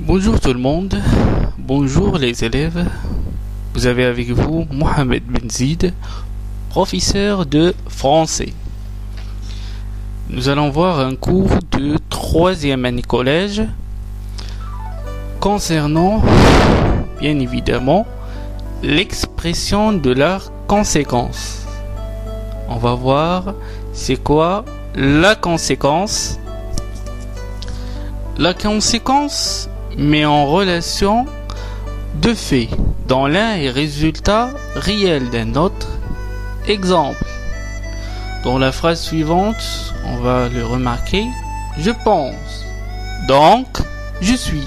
Bonjour tout le monde, bonjour les élèves. Vous avez avec vous Mohamed Benzid, professeur de français. Nous allons voir un cours de 3e année collège concernant, bien évidemment, l'expression de la conséquence. On va voir c'est quoi la conséquence. La conséquence met en relation deux faits dont l'un est résultat réel d'un autre. Exemple, dans la phrase suivante, on va le remarquer, je pense, donc je suis.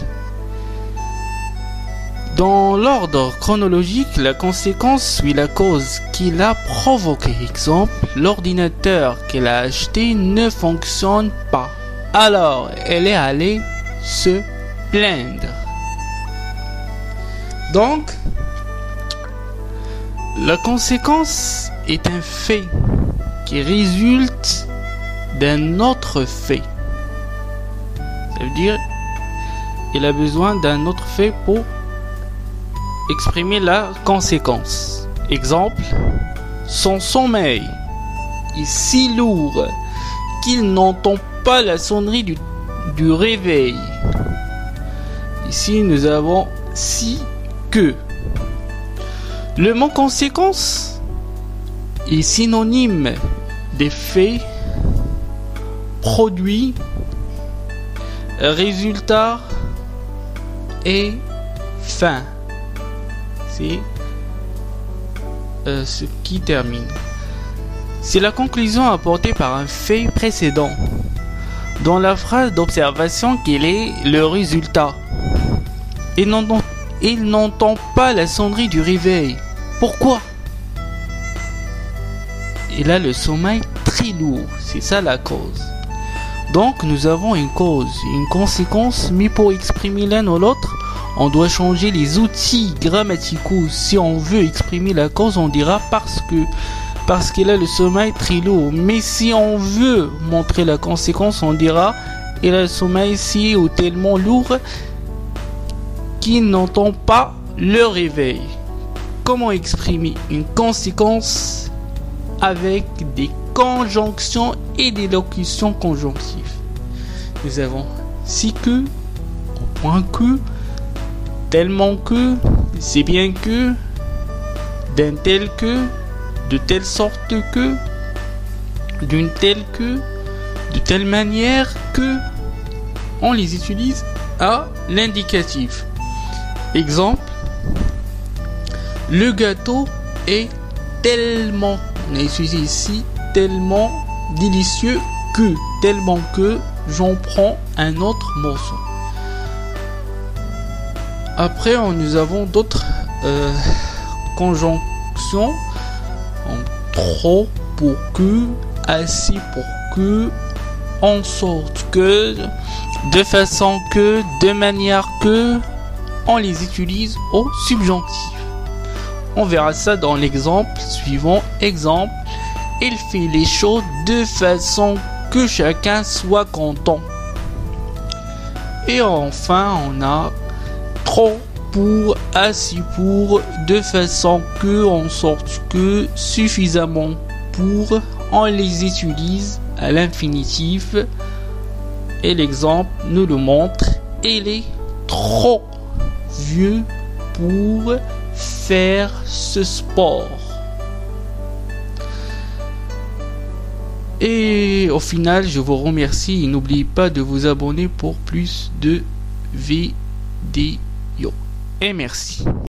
Dans l'ordre chronologique, la conséquence suit la cause qui l'a provoquée. Exemple, l'ordinateur qu'elle a acheté ne fonctionne pas. Alors, elle est allée se plaindre. Donc, la conséquence est un fait qui résulte d'un autre fait. Ça veut dire, il a besoin d'un autre fait pour exprimer la conséquence. Exemple, son sommeil est si lourd qu'il n'entend pas la sonnerie du réveil. Ici, nous avons si que. Le mot conséquence est synonyme des faits, produits, résultats et fin. C'est ce qui termine. C'est la conclusion apportée par un fait précédent. Dans la phrase d'observation qu'il est le résultat. Il n'entend pas la sonnerie du réveil. Pourquoi? Il a le sommeil très lourd. C'est ça la cause. Donc nous avons une cause et une conséquence, mais pour exprimer l'un ou l'autre, on doit changer les outils grammaticaux. Si on veut exprimer la cause, on dira parce qu'il a le sommeil très lourd. Mais si on veut montrer la conséquence, on dira il a le sommeil si ou tellement lourd qu'il n'entend pas le réveil. Comment exprimer une conséquence avec des conjonctions et des locutions conjonctives? Nous avons si que, au point que, tellement que, c'est bien que, d'un tel que, de telle sorte que, d'une telle que, de telle manière que. On les utilise à l'indicatif. Exemple, le gâteau est tellement, on a utilisé ici, tellement délicieux que j'en prends un autre morceau. Après, nous avons d'autres conjonctions. Trop pour que, assez pour que, en sorte que, de façon que, de manière que. On les utilise au subjonctif. On verra ça dans l'exemple suivant. Exemple, il fait les choses de façon que chacun soit content. Et enfin, on a trop pour, assez pour, de façon que, en sorte que, suffisamment pour. On les utilise à l'infinitif. Et l'exemple nous le montre. Il est trop vieux pour faire ce sport. Et au final, je vous remercie et n'oubliez pas de vous abonner pour plus de vidéos. Et merci.